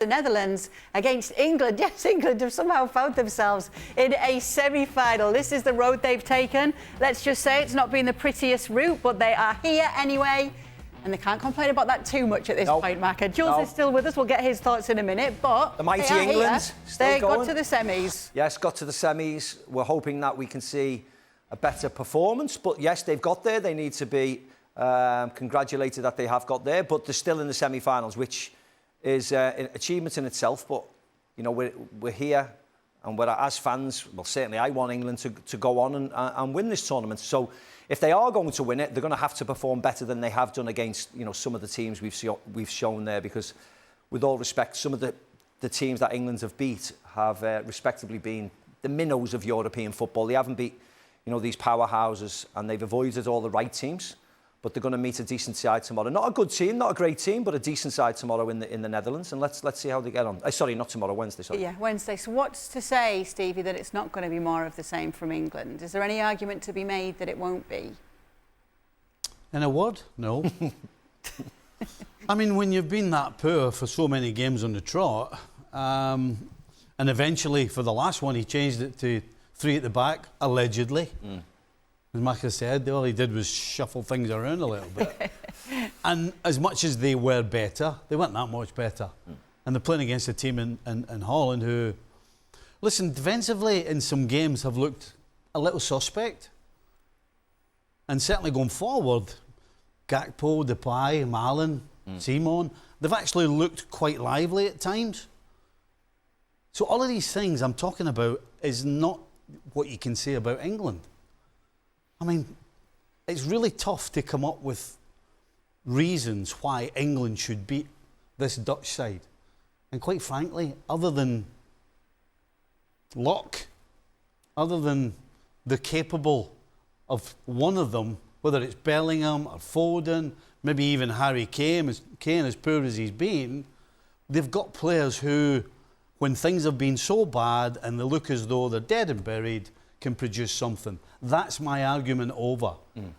The Netherlands against England. Yes, England have somehow found themselves in a semi-final. This is the road they've taken. Let's just say it's not been the prettiest route, but they are here anyway. And they can't complain about that too much at this point, Macca. Jules is still with us. We'll get his thoughts in a minute. But the mighty England they got to the semis. Yes, got to the semis. We're hoping that we can see a better performance. But yes, they've got there. They need to be congratulated that they have got there. But they're still in the semi-finals, which is an achievement in itself. But, you know, we're here and we're, as fans, well, certainly I want England to go on and win this tournament. So if they are going to win it, they're going to have to perform better than they have done against, you know, some of the teams we've shown there. Because, with all respect, some of the teams that England have beat have respectively been the minnows of European football. They haven't beat, you know, these powerhouses, and they've avoided all the right teams. But they're going to meet a decent side tomorrow. Not a good team, not a great team, but a decent side tomorrow in the Netherlands. And let's see how they get on. Sorry, not tomorrow, Wednesday. Sorry. Yeah, Wednesday. So what's to say, Stevie, that it's not going to be more of the same from England? Is there any argument to be made that it won't be? In a word, no. I mean, when you've been that poor for so many games on the trot, and eventually for the last one he changed it to 3 at the back, allegedly. As Macca said, all he did was shuffle things around a little bit. And as much as they were better, they weren't that much better. And they're playing against a team in Holland who, listen, defensively in some games have looked a little suspect. And certainly going forward, Gakpo, Depay, Malen, Simon, they've actually looked quite lively at times. So all of these things I'm talking about is not what you can say about England. I mean, it's really tough to come up with reasons why England should beat this Dutch side. And quite frankly, other than luck, other than the capable of one of them, whether it's Bellingham or Foden, maybe even Harry Kane, as poor as he's been, they've got players who, when things have been so bad and they look as though they're dead and buried, can produce something. That's my argument over.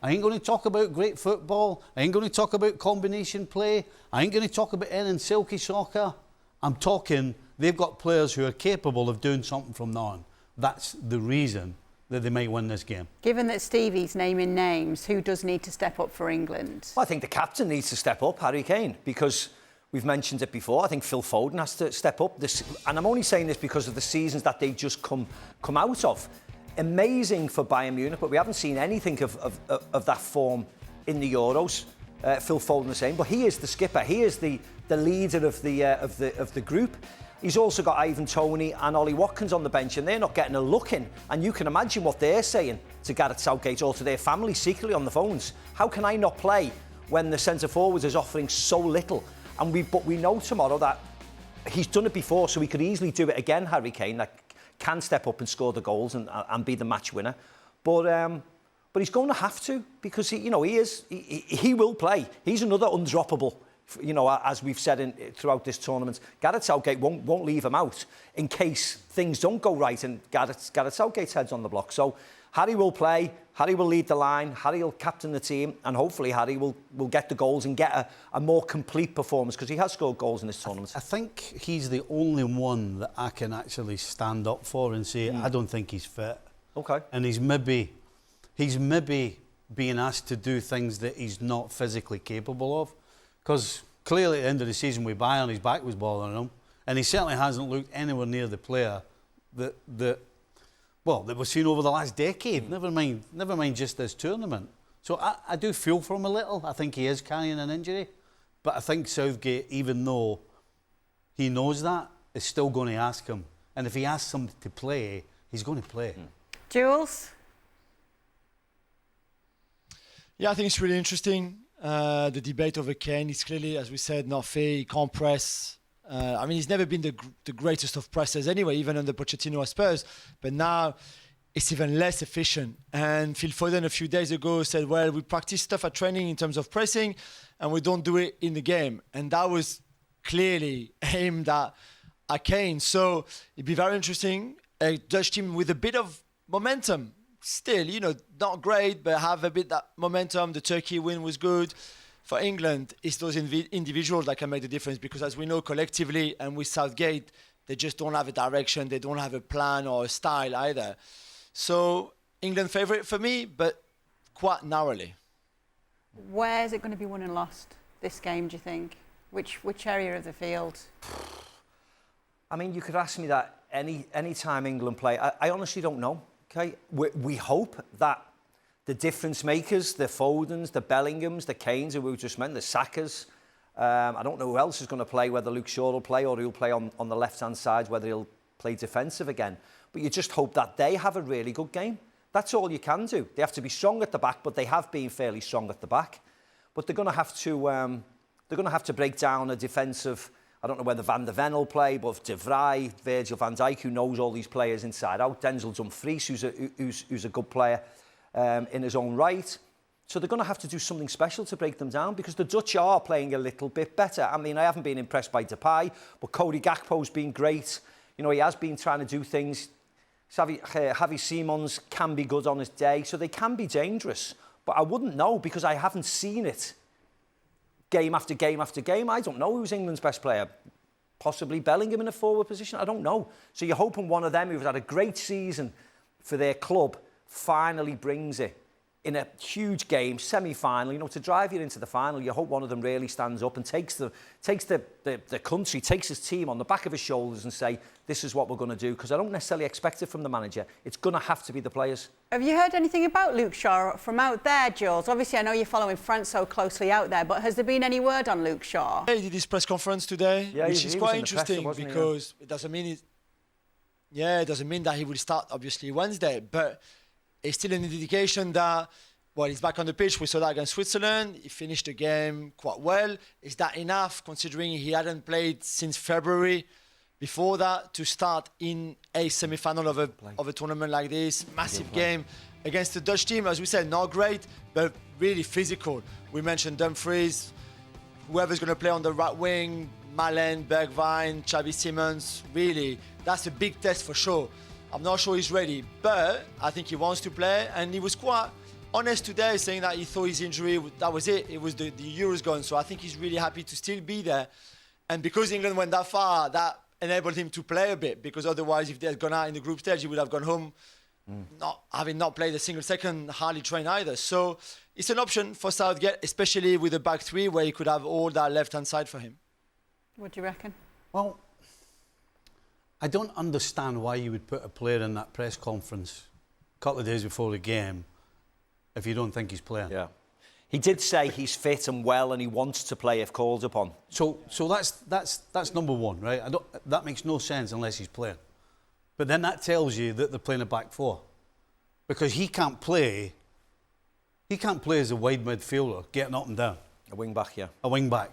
I ain't going to talk about great football. I ain't going to talk about combination play. I ain't going to talk about any silky soccer. I'm talking they've got players who are capable of doing something from now on. That's the reason that they might win this game. Given that Stevie's naming names, who does need to step up for England? Well, I think the captain needs to step up, Harry Kane, because we've mentioned it before. I think Phil Foden has to step up. And I'm only saying this because of the seasons that they've just come out of. Amazing for Bayern Munich, but we haven't seen anything of that form in the Euros. Phil Foden the same, but he is the skipper. He is the leader of the group. He's also got Ivan Toney and Ollie Watkins on the bench, and they're not getting a look in. And you can imagine what they're saying to Gareth Southgate or to their family secretly on the phones. How can I not play when the centre forward is offering so little? But we know tomorrow that he's done it before, so he could easily do it again. Harry Kane, that can step up and score the goals and be the match winner, but he's going to have to, because he will play. He's another undroppable, you know, as we've said throughout this tournament. Gareth Southgate won't leave him out in case things don't go right, and Gareth Southgate's head's on the block. So Harry will play. Harry will lead the line. Harry will captain the team, and hopefully Harry will get the goals and get a more complete performance, because he has scored goals in this tournament. I think he's the only one that I can actually stand up for and say, I don't think he's fit. Okay. And he's maybe being asked to do things that he's not physically capable of. Because clearly at the end of the season with Bayern, his back was bothering him. And he certainly hasn't looked anywhere near the player that we've seen over the last decade. Never mind just this tournament. So I do feel for him a little. I think he is carrying an injury. But I think Southgate, even though he knows that, is still going to ask him. And if he asks him to play, he's going to play. Jules? Yeah, I think it's really interesting. The debate over Kane is clearly, as we said, not fair. He can't press. I mean, he's never been the greatest of pressers anyway, even under Pochettino at Spurs. But now it's even less efficient. And Phil Foden a few days ago said, well, we practice stuff at training in terms of pressing, and we don't do it in the game. And that was clearly aimed at Kane. So it'd be very interesting. A Dutch team with a bit of momentum. Still, you know, not great, but have a bit that momentum. The Turkey win was good. for England, it's those individuals that can make the difference, because as we know collectively and with Southgate, they just don't have a direction, they don't have a plan or a style either. So England favourite for me, but quite narrowly. Where is it going to be won and lost, this game, do you think? Which area of the field? I mean, you could ask me that any time England play. I honestly don't know, okay? We hope that the difference makers, the Fodens, the Bellinghams, the Kanes, who we just meant, the Sakas, I don't know who else is going to play, whether Luke Shaw will play or he'll play on the left-hand side, whether he'll play defensive again. But you just hope that they have a really good game. That's all you can do. They have to be strong at the back, but they have been fairly strong at the back. But they're going to have to break down a defensive. I don't know whether Van der Ven will play, but De Vrij, Virgil van Dijk, who knows all these players inside out, Denzel Dumfries, who's a good player in his own right. So they're going to have to do something special to break them down, because the Dutch are playing a little bit better. I mean, I haven't been impressed by Depay, but Cody Gakpo's been great. You know, he has been trying to do things. Javi Simons can be good on his day, so they can be dangerous. But I wouldn't know, because I haven't seen it game after game after game. I don't know who's England's best player. Possibly Bellingham in a forward position. I don't know. So you're hoping one of them who've had a great season for their club finally brings it in a huge game, semi-final, you know, to drive you into the final. You hope one of them really stands up and takes the country, takes his team on the back of his shoulders and say, this is what we're going to do, because I don't necessarily expect it from the manager. It's going to have to be the players. Have you heard anything about Luke Shaw from out there, Jules? Obviously, I know you're following France so closely out there, but has there been any word on Luke Shaw? He did his press conference today, which is quite interesting, because it doesn't mean it doesn't mean that he will start obviously Wednesday, but it's still an indication that, well, he's back on the pitch. We saw that against Switzerland. He finished the game quite well. Is that enough, considering he hadn't played since February before that, to start in a semi-final of a tournament like this? Massive game against the Dutch team. As we said, not great, but really physical. We mentioned Dumfries, whoever's going to play on the right wing, Malen, Bergwijn, Xavi Simons. Really, that's a big test for sure. I'm not sure he's ready, but I think he wants to play, and he was quite honest today, saying that he thought his injury, that was it. It was the Euros gone, so I think he's really happy to still be there. And because England went that far, that enabled him to play a bit, because otherwise, if they had gone out in the group stage, he would have gone home having not played a single second, hardly trained either. So it's an option for Southgate, especially with a back three where he could have all that left-hand side for him. What do you reckon? Well, I don't understand why you would put a player in that press conference a couple of days before the game if you don't think he's playing. Yeah. He did say he's fit and well and he wants to play if called upon. So that's number one, right? That makes no sense unless he's playing. But then that tells you that they're playing a back four. Because he can't play as a wide midfielder, getting up and down. A wing back, yeah. A wing back.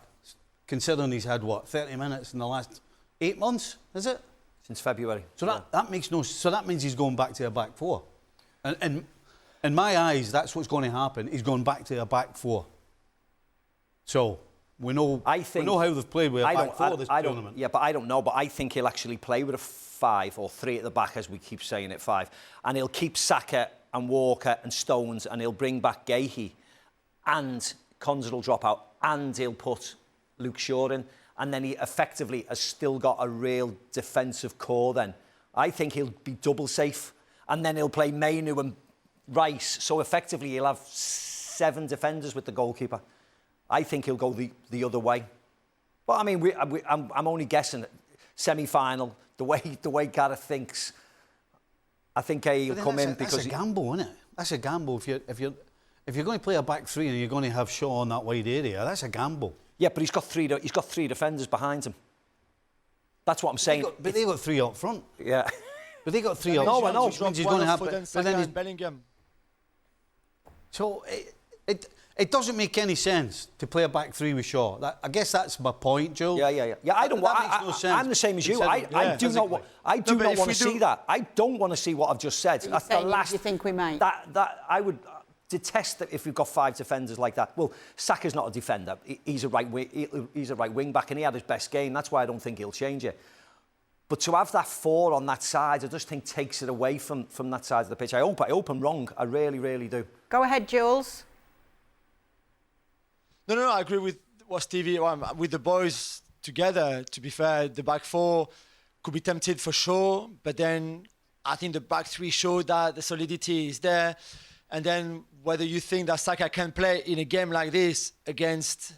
Considering he's had, 30 minutes in the last 8 months, is it? Since February. So that makes no... So that means he's going back to a back four. And in my eyes, that's what's going to happen. He's going back to a back four. So we know how they've played with a back four this tournament. Yeah, but I don't know. But I think he'll actually play with a 5 or 3 at the back, as we keep saying at 5. And he'll keep Saka and Walker and Stones, and he'll bring back Gahey, and Konza will drop out, and he'll put Luke Shaw in. And then he effectively has still got a real defensive core then. I think he'll be double safe. And then he'll play Mainu and Rice. So effectively he'll have 7 defenders with the goalkeeper. I think he'll go the other way. But I mean, I'm only guessing. Semi-final, the way Gareth thinks, I think he'll come in because... That's a gamble, isn't it? That's a gamble. If you're going to play a back three and you're going to have Shaw in that wide area, that's a gamble. Yeah, but he's got 3 defenders behind him. That's what I'm saying. But they got 3 up front. Yeah. But they got 3 up front. No, I know. Which means he's going to have... But then Bellingham. So it doesn't make any sense to play a back three with Shaw. I guess that's my point, Joe. Yeah. I don't want... That makes no sense. I'm the same as you. I do not want to see that. I don't want to see what I've just said. That's the last... You think we might? That I would... detest that if we've got 5 defenders like that. Well, Saka's not a defender. He's a right wing back, and he had his best game. That's why I don't think he'll change it. But to have that 4 on that side, I just think takes it away from that side of the pitch. I hope I'm wrong. I really, really do. Go ahead, Jules. No, I agree with what Stevie, with the boys together. To be fair, the back four could be tempted for sure, but then I think the back three showed that the solidity is there. And then whether you think that Saka can play in a game like this against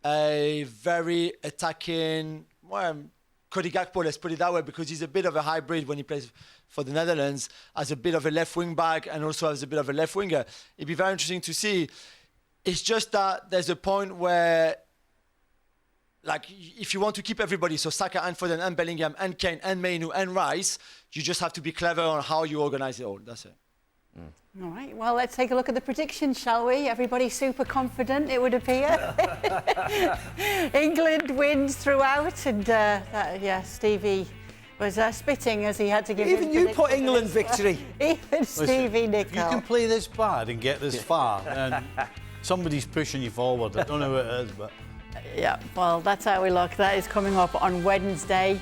a very attacking, Cody Gakpo, let's put it that way, because he's a bit of a hybrid when he plays for the Netherlands, as a bit of a left wing back and also as a bit of a left winger. It'd be very interesting to see. It's just that there's a point where, like, if you want to keep everybody, so Saka and Foden and Bellingham and Kane and Mainu and Rice, you just have to be clever on how you organise it all. That's it. All right, well, let's take a look at the predictions, shall we? Everybody's super confident, it would appear. England wins throughout, and Stevie was spitting as he had to give his Even you put England victory. Even Stevie Nicol. You can play this bad and get this far, and somebody's pushing you forward. I don't know who it is, but... Yeah, well, that's how we look. That is coming up on Wednesday.